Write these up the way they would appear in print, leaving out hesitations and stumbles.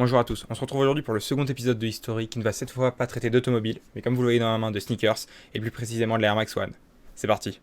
Bonjour à tous, on se retrouve aujourd'hui pour le second épisode de History qui ne va cette fois pas traiter d'automobile, mais comme vous le voyez dans la main de sneakers, et plus précisément de la Air Max One. C'est parti.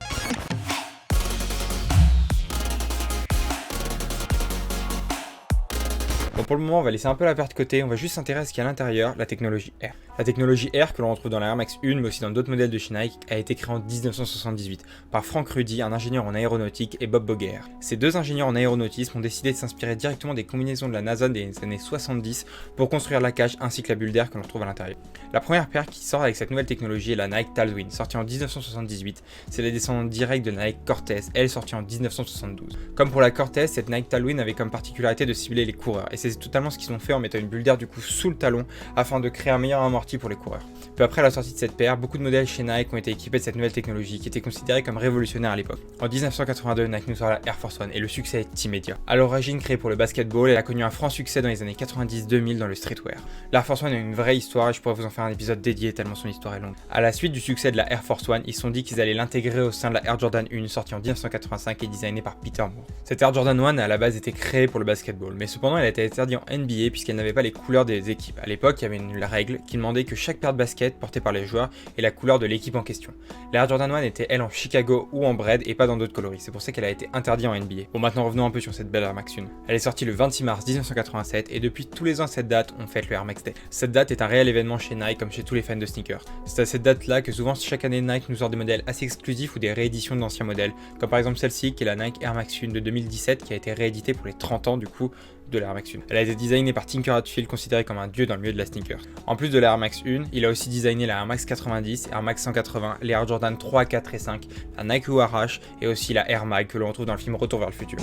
Bon, pour le moment, on va laisser un peu la paire de côté, on va juste s'intéresser à ce qu'il y a à l'intérieur, la technologie Air. La technologie Air, que l'on retrouve dans la Air Max 1, mais aussi dans d'autres modèles de chez Nike, a été créée en 1978 par Frank Rudy, un ingénieur en aéronautique, et Bob Boger. Ces deux ingénieurs en aéronautisme ont décidé de s'inspirer directement des combinaisons de la NASA des années 70 pour construire la cage ainsi que la bulle d'air que l'on retrouve à l'intérieur. La première paire qui sort avec cette nouvelle technologie est la Nike Tailwind, sortie en 1978. C'est la descendante directe de la Nike Cortez, elle sortie en 1972. Comme pour la Cortez, cette Nike Tailwind avait comme particularité de cibler les coureurs, et c'est totalement ce qu'ils ont fait en mettant une bulle d'air du coup sous le talon afin de créer un meilleur amorti pour les coureurs. Peu après la sortie de cette paire, beaucoup de modèles chez Nike ont été équipés de cette nouvelle technologie qui était considérée comme révolutionnaire à l'époque. En 1982, Nike nous sort la Air Force One et le succès est immédiat. À l'origine créée pour le basketball, elle a connu un franc succès dans les années 90-2000 dans le streetwear. L'Air Force One a une vraie histoire et je pourrais vous en faire un épisode dédié tellement son histoire est longue. À la suite du succès de la Air Force One, ils se sont dit qu'ils allaient l'intégrer au sein de la Air Jordan 1 sortie en 1985 et designée par Peter Moore. Cette Air Jordan 1 a à la base été créée pour le basketball, mais cependant elle a été interdite en NBA puisqu'elle n'avait pas les couleurs des équipes. À l'époque, il y avait une règle qui demandait que chaque paire de baskets portée par les joueurs ait la couleur de l'équipe en question. La Air Jordan 1 était elle en Chicago ou en Bread et pas dans d'autres coloris, c'est pour ça qu'elle a été interdite en NBA. Bon, maintenant revenons un peu sur cette belle Air Max 1. Elle est sortie le 26 mars 1987 et depuis tous les ans à cette date, on fête le Air Max Day. Cette date est un réel événement chez Nike comme chez tous les fans de sneakers. C'est à cette date là que souvent chaque année Nike nous sort des modèles assez exclusifs ou des rééditions d'anciens modèles, comme par exemple celle-ci qui est la Nike Air Max 1 de 2017 qui a été rééditée pour les 30 ans du coup de la Air Max 1. Elle a été designée par Tinker Hatfield, considéré comme un dieu dans le milieu de la sneaker. En plus de la Air Max 1, il a aussi designé la Air Max 90, Air Max 180, les Air Jordan 3, 4 et 5, la Nike URH et aussi la Air Mag que l'on retrouve dans le film Retour vers le futur.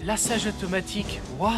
Lassage automatique, waouh!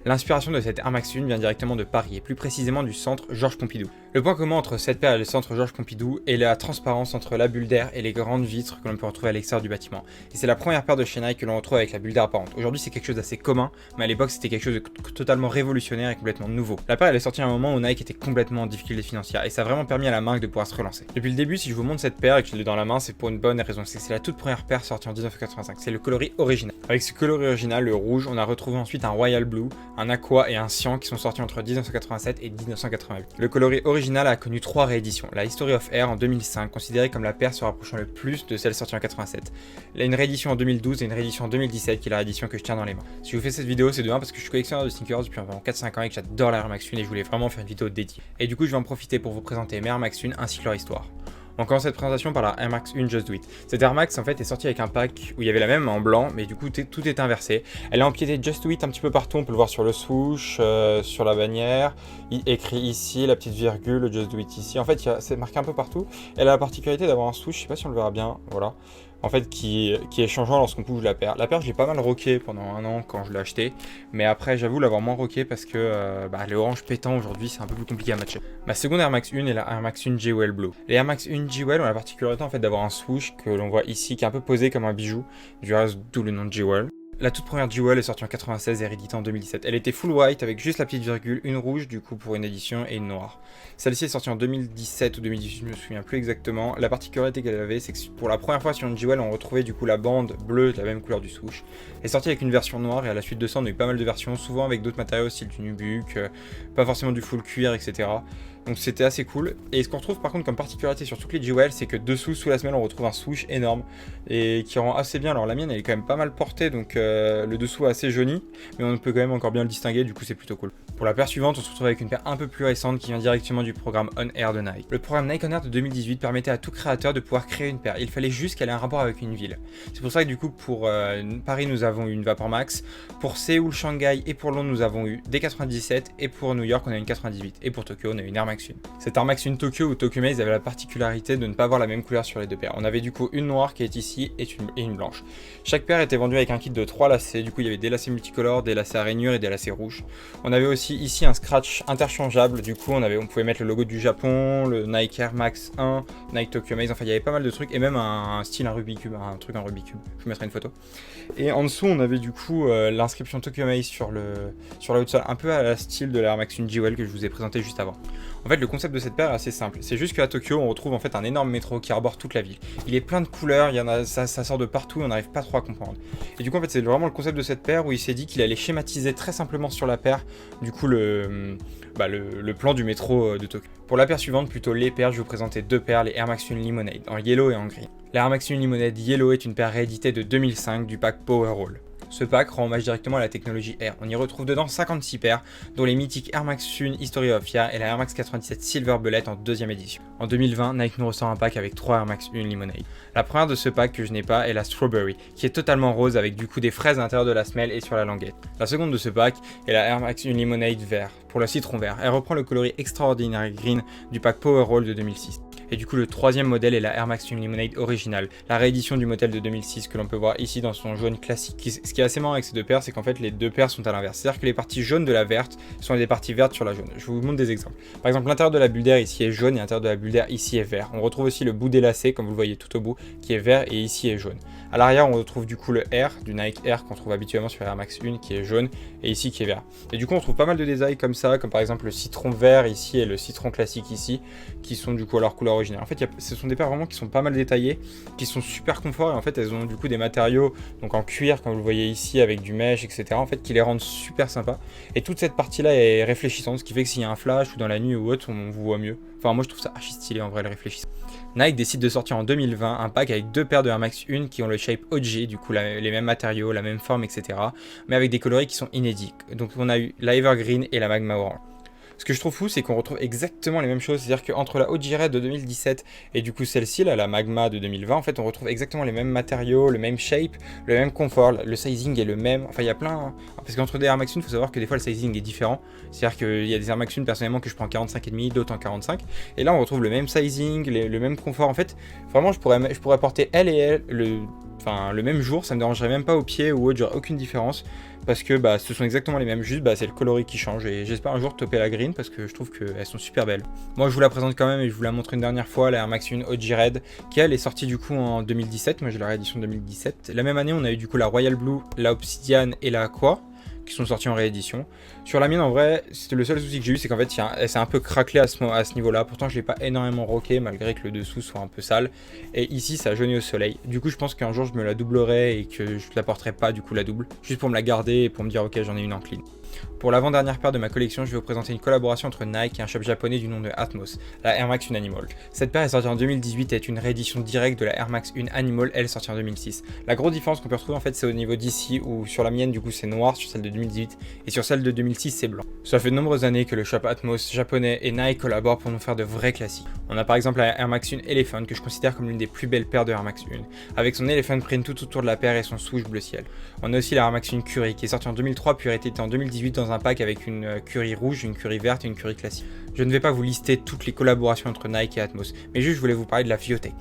L'inspiration de cette Air Max 1 vient directement de Paris et plus précisément du centre Georges Pompidou. Le point commun entre cette paire et le centre Georges Pompidou est la transparence entre la bulle d'air et les grandes vitres que l'on peut retrouver à l'extérieur du bâtiment. Et c'est la première paire de chez Nike que l'on retrouve avec la bulle d'air apparente. Aujourd'hui c'est quelque chose d'assez commun, mais à l'époque c'était quelque chose de totalement révolutionnaire et complètement nouveau. La paire elle est sortie à un moment où Nike était complètement en difficulté financière et ça a vraiment permis à la marque de pouvoir se relancer. Depuis le début, si je vous montre cette paire et que je l'ai dans la main, c'est pour une bonne raison, c'est que c'est la toute première paire sortie en 1985, c'est le coloris original. Avec ce coloris original, le rouge, on a retrouvé ensuite un Royal Blue, un Aqua et un Cyan qui sont sortis entre 1987 et 1988. Le coloris original a connu 3 rééditions. La History of Air en 2005, considérée comme la paire se rapprochant le plus de celle sortie en 87. Il y a une réédition en 2012 et une réédition en 2017 qui est la réédition que je tiens dans les mains. Si je vous fais cette vidéo, c'est de 1 parce que je suis collectionneur de sneakers depuis environ 4-5 ans et que j'adore la Air Max 1 et je voulais vraiment faire une vidéo dédiée. Et du coup, je vais en profiter pour vous présenter mes Air Max 1 ainsi que leur histoire. On commence cette présentation par la Air Max 1 Just Do It. Cette Air Max en fait est sortie avec un pack où il y avait la même en blanc, mais du coup tout est inversé. Elle est empiétée Just Do It un petit peu partout, on peut le voir sur le swoosh, sur la bannière, écrit ici, la petite virgule, le Just Do It ici. En fait c'est marqué un peu partout. Elle a la particularité d'avoir un swoosh, je sais pas si on le verra bien, voilà. En fait qui est changeant lorsqu'on bouge la paire. La paire je l'ai pas mal rocké pendant un an quand je l'ai acheté, mais après j'avoue l'avoir moins rocké parce que les oranges pétants aujourd'hui c'est un peu plus compliqué à matcher. Ma seconde Air Max 1 est la Air Max 1 Jewel Blue. Les Air Max 1 Jewel ont la particularité en fait d'avoir un swoosh que l'on voit ici qui est un peu posé comme un bijou, du reste d'où le nom de Jewel. La toute première Jewel est sortie en 96 et rééditée en 2017. Elle était full white avec juste la petite virgule, une rouge du coup pour une édition et une noire. Celle-ci est sortie en 2017 ou 2018, je me souviens plus exactement. La particularité qu'elle avait, c'est que pour la première fois sur une Jewel, on retrouvait du coup la bande bleue de la même couleur du swoosh. Elle est sortie avec une version noire et à la suite de ça, on a eu pas mal de versions, souvent avec d'autres matériaux style du nubuck, pas forcément du full cuir, etc. Donc c'était assez cool. Et ce qu'on retrouve par contre comme particularité sur toutes les Jewel, c'est que dessous, sous la semelle, on retrouve un swoosh énorme et qui rend assez bien. Alors la mienne, elle est quand même pas mal portée, donc le dessous est assez jauni, mais on peut quand même encore bien le distinguer, du coup c'est plutôt cool. Pour la paire suivante, on se retrouve avec une paire un peu plus récente qui vient directement du programme On Air de Nike. Le programme Nike On Air de 2018 permettait à tout créateur de pouvoir créer une paire. Il fallait juste qu'elle ait un rapport avec une ville. C'est pour ça que du coup pour Paris nous avons eu une Vapor Max, pour Séoul, Shanghai et pour Londres nous avons eu des 97 et pour New York on a une 98 et pour Tokyo on a une Air Max 1. Cette Air Max 1 Tokyo ou Tokyo Maze avait la particularité de ne pas avoir la même couleur sur les deux paires. On avait du coup une noire qui est ici et une blanche. Chaque paire était vendue avec un kit de 3 lacets, du coup il y avait des lacets multicolores, des lacets à rainures et des lacets rouges. On avait aussi aussi ici un scratch interchangeable, du coup on pouvait mettre le logo du Japon, le Nike Air Max 1, Nike Tokyo Maze, enfin il y avait pas mal de trucs, et même un style, un Rubik's Cube, un truc en Rubik's Cube, je vous mettrai une photo. Et en dessous on avait du coup l'inscription Tokyo Maze sur la haute sole, un peu à la style de l'Air Max 1 Jewel que je vous ai présenté juste avant. En fait le concept de cette paire est assez simple, c'est juste qu'à Tokyo on retrouve en fait un énorme métro qui arbore toute la ville. Il est plein de couleurs, ça sort de partout et on n'arrive pas trop à comprendre. Et du coup en fait c'est vraiment le concept de cette paire où il s'est dit qu'il allait schématiser très simplement sur la paire du coup le plan du métro de Tokyo. Pour la paire suivante, plutôt les paires, je vais vous présenter deux paires, les Air Max 1 Lemonade en yellow et en green. La Air Max 1 Lemonade Yellow est une paire rééditée de 2005 du pack Powerroll. Ce pack rend hommage directement à la technologie Air. On y retrouve dedans 56 paires, dont les mythiques Air Max 1 History of Fear et la Air Max 97 Silver Bullet en deuxième édition. En 2020, Nike nous ressort un pack avec 3 Air Max 1 Lemonade. La première de ce pack que je n'ai pas est la Strawberry, qui est totalement rose avec du coup des fraises à l'intérieur de la semelle et sur la languette. La seconde de ce pack est la Air Max 1 Lemonade vert, pour le citron vert. Elle reprend le coloris Extraordinary Green du pack Powerroll de 2006. Et du coup le troisième modèle est la Air Max 1 Lemonade originale, la réédition du modèle de 2006 que l'on peut voir ici dans son jaune classique. Ce qui est assez marrant avec ces deux paires, c'est qu'en fait les deux paires sont à l'inverse, c'est-à-dire que les parties jaunes de la verte sont des parties vertes sur la jaune. Je vous montre des exemples. Par exemple l'intérieur de la bulle d'air ici est jaune et l'intérieur de la bulle d'air ici est vert. On retrouve aussi le bout des lacets comme vous le voyez tout au bout qui est vert et ici est jaune. À l'arrière on retrouve du coup le Air du Nike Air qu'on trouve habituellement sur la Air Max 1 qui est jaune et ici qui est vert. Et du coup on trouve pas mal de designs comme ça, comme par exemple le citron vert ici et le citron classique ici qui sont du coup à leur couleur originale. En fait ce sont des paires vraiment qui sont pas mal détaillées, qui sont super confort et en fait elles ont du coup des matériaux donc en cuir comme vous le voyez ici avec du mesh etc. En fait qui les rendent super sympas et toute cette partie là est réfléchissante, ce qui fait que s'il y a un flash ou dans la nuit ou autre on vous voit mieux. Enfin moi je trouve ça archi stylé en vrai le réfléchissant. Nike décide de sortir en 2020 un pack avec deux paires de Air Max 1 qui ont le shape OG, du coup les mêmes matériaux, la même forme etc. mais avec des coloris qui sont inédits. Donc on a eu la Evergreen et la Magma Orange. Ce que je trouve fou, c'est qu'on retrouve exactement les mêmes choses, c'est-à-dire qu'entre la OG Red de 2017 et du coup celle-ci, là, la Magma de 2020, en fait on retrouve exactement les mêmes matériaux, le même shape, le même confort, le sizing est le même, enfin il y a plein, parce qu'entre des Air Max 1, il faut savoir que des fois le sizing est différent, c'est-à-dire qu'il y a des Air Max 1 personnellement que je prends en 45,5, d'autres en 45, et là on retrouve le même sizing, le même confort, en fait, vraiment je pourrais porter elle et elle le même jour, ça me dérangerait même pas au pied ou autre, j'aurais aucune différence. Parce que ce sont exactement les mêmes, juste c'est le coloris qui change et j'espère un jour topper la green parce que je trouve qu'elles sont super belles. Moi je vous la présente quand même et je vous la montre une dernière fois, la Air Max 1 OG Red qui elle est sortie du coup en 2017, moi j'ai la réédition 2017. La même année on a eu du coup la Royal Blue, la Obsidian et la Aqua qui sont sortis en réédition. Sur la mienne en vrai, c'était le seul souci que j'ai eu, c'est qu'en fait elle s'est un peu craquelée à ce niveau là, pourtant je l'ai pas énormément rocké malgré que le dessous soit un peu sale, et ici ça jaunit au soleil. Du coup je pense qu'un jour je me la doublerai et que je la porterai pas du coup la double, juste pour me la garder et pour me dire ok j'en ai une en clean. Pour l'avant-dernière paire de ma collection, je vais vous présenter une collaboration entre Nike et un shop japonais du nom de Atmos, la Air Max 1 Animal. Cette paire est sortie en 2018 et est une réédition directe de la Air Max 1 Animal, elle sortie en 2006. La grosse différence qu'on peut retrouver en fait c'est au niveau d'ici où sur la mienne du coup c'est noir sur celle de 2018 et sur celle de 2006 c'est blanc. Ça fait de nombreuses années que le shop Atmos japonais et Nike collaborent pour nous faire de vrais classiques. On a par exemple la Air Max 1 Elephant que je considère comme l'une des plus belles paires de Air Max 1, avec son Elephant print tout autour de la paire et son swoosh bleu ciel. On a aussi la Air Max 1 Curry qui est sortie en 2003 puis rééditée en 2018 dans un pack avec une curry rouge, une curry verte et une curry classique. Je ne vais pas vous lister toutes les collaborations entre Nike et Atmos, mais juste je voulais vous parler de la Viotek.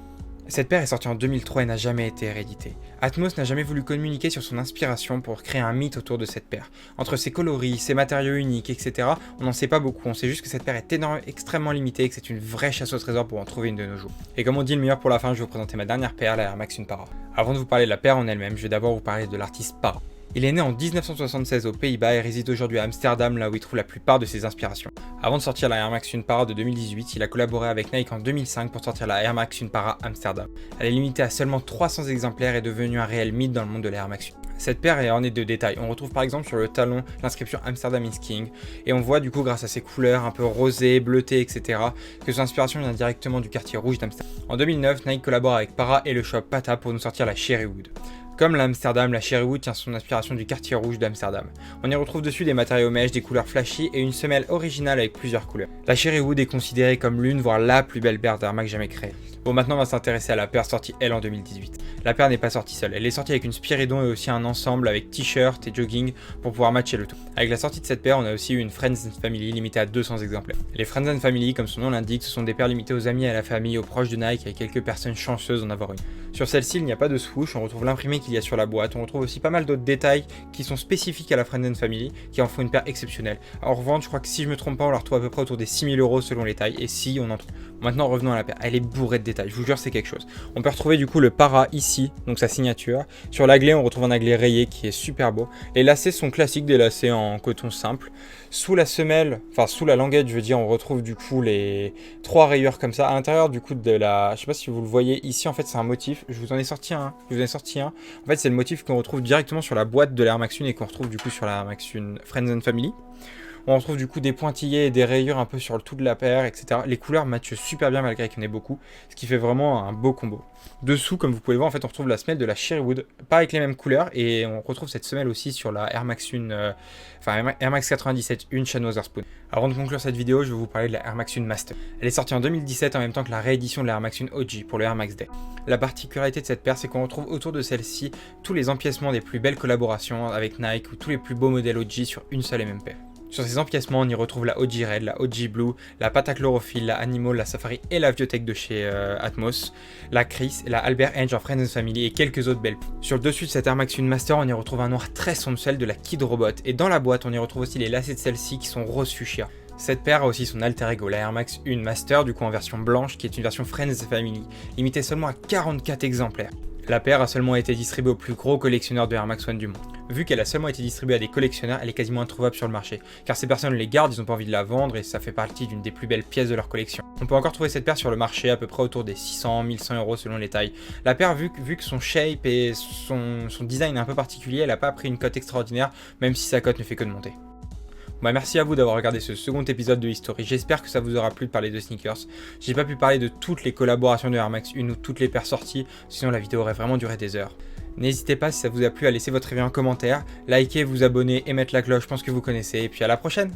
Cette paire est sortie en 2003 et n'a jamais été rééditée. Atmos n'a jamais voulu communiquer sur son inspiration pour créer un mythe autour de cette paire. Entre ses coloris, ses matériaux uniques, etc., on n'en sait pas beaucoup, on sait juste que cette paire est extrêmement limitée et que c'est une vraie chasse au trésor pour en trouver une de nos jours. Et comme on dit le meilleur pour la fin, je vais vous présenter ma dernière paire, la Air Max 1 Para. Avant de vous parler de la paire en elle-même, je vais d'abord vous parler de l'artiste Para. Il est né en 1976 aux Pays-Bas et réside aujourd'hui à Amsterdam, là où il trouve la plupart de ses inspirations. Avant de sortir la Air Max 1 Para de 2018, il a collaboré avec Nike en 2005 pour sortir la Air Max 1 Para Amsterdam. Elle est limitée à seulement 300 exemplaires et est devenue un réel mythe dans le monde de la Air Max 1. Cette paire est ornée de détails. On retrouve par exemple sur le talon l'inscription Amsterdam is King, et on voit du coup grâce à ses couleurs un peu rosées, bleutées, etc. que son inspiration vient directement du quartier rouge d'Amsterdam. En 2009, Nike collabore avec Para et le shop Pata pour nous sortir la Cherrywood. Comme l'Amsterdam, la Cherrywood tient son inspiration du quartier rouge d'Amsterdam. On y retrouve dessus des matériaux mèches, des couleurs flashy et une semelle originale avec plusieurs couleurs. La Cherrywood est considérée comme l'une, voire la plus belle paire d'Air Max jamais créée. Bon, maintenant on va s'intéresser à la paire sortie elle en 2018. La paire n'est pas sortie seule, elle est sortie avec une Spiridon et aussi un ensemble avec t-shirt et jogging pour pouvoir matcher le tout. Avec la sortie de cette paire, on a aussi eu une Friends and Family limitée à 200 exemplaires. Les Friends and Family, comme son nom l'indique, ce sont des paires limitées aux amis et à la famille, aux proches de Nike, avec quelques personnes chanceuses d'en avoir une. Sur celle-ci, il n'y a pas de swoosh, on retrouve l'imprimé qu'il y a sur la boîte, on retrouve aussi pas mal d'autres détails qui sont spécifiques à la Friends and Family, qui en font une paire exceptionnelle. En revente, je crois que si je me trompe pas, on la retrouve à peu près autour des 6 000 € selon les tailles, et si on en trouve. Maintenant revenons à la paire, elle est bourrée de détails, je vous jure c'est quelque chose. On peut retrouver du coup le para ici, donc sa signature. Sur l'aglet on retrouve un aglet rayé qui est super beau. Les lacets sont classiques, des lacets en coton simple. Sous la semelle, enfin sous la languette je veux dire, on retrouve du coup les 3 rayures comme ça. À l'intérieur du coup de la, je sais pas si vous le voyez ici, en fait c'est un motif, je vous en ai sorti un. En fait c'est le motif qu'on retrouve directement sur la boîte de l'Air Max 1 et qu'on retrouve du coup sur la Air Max 1 Friends and Family. On retrouve du coup des pointillés et des rayures un peu sur le tout de la paire, etc. Les couleurs matchent super bien malgré qu'il y en ait beaucoup, ce qui fait vraiment un beau combo. Dessous, comme vous pouvez voir, en fait, on retrouve la semelle de la Sherwood, pas avec les mêmes couleurs, et on retrouve cette semelle aussi sur la Air Max 1, Air Max 97 1 Shane Wotherspoon. Avant de conclure cette vidéo, je vais vous parler de la Air Max 1 Master. Elle est sortie en 2017 en même temps que la réédition de la Air Max 1 OG pour le Air Max Day. La particularité de cette paire, c'est qu'on retrouve autour de celle-ci tous les empiècements des plus belles collaborations avec Nike ou tous les plus beaux modèles OG sur une seule et même paire. Sur ces empiècements, on y retrouve la OG Red, la OG Blue, la Pata Chlorophylle, la Animal, la Safari et la Viotech de chez Atmos, la Chris, la Albert Ange en Friends and Family et quelques autres belles. Sur le dessus de cette Air Max 1 Master, on y retrouve un noir très sombre, celle de la Kid Robot, et dans la boîte, on y retrouve aussi les lacets de celle-ci qui sont rose fuchsia. Cette paire a aussi son alter ego, la Air Max 1 Master, du coup en version blanche, qui est une version Friends and Family, limitée seulement à 44 exemplaires. La paire a seulement été distribuée aux plus gros collectionneurs de Air Max 1 du monde. Vu qu'elle a seulement été distribuée à des collectionneurs, elle est quasiment introuvable sur le marché, car ces personnes les gardent, ils n'ont pas envie de la vendre et ça fait partie d'une des plus belles pièces de leur collection. On peut encore trouver cette paire sur le marché à peu près autour des 600-1100 € selon les tailles. La paire, vu que son shape et son design est un peu particulier, elle n'a pas pris une cote extraordinaire, même si sa cote ne fait que de monter. Bah, merci à vous d'avoir regardé ce second épisode de History, j'espère que ça vous aura plu de parler de sneakers. J'ai pas pu parler de toutes les collaborations de Air Max 1 ou toutes les paires sorties, sinon la vidéo aurait vraiment duré des heures. N'hésitez pas si ça vous a plu à laisser votre avis en commentaire, liker, vous abonner et mettre la cloche, je pense que vous connaissez, et puis à la prochaine.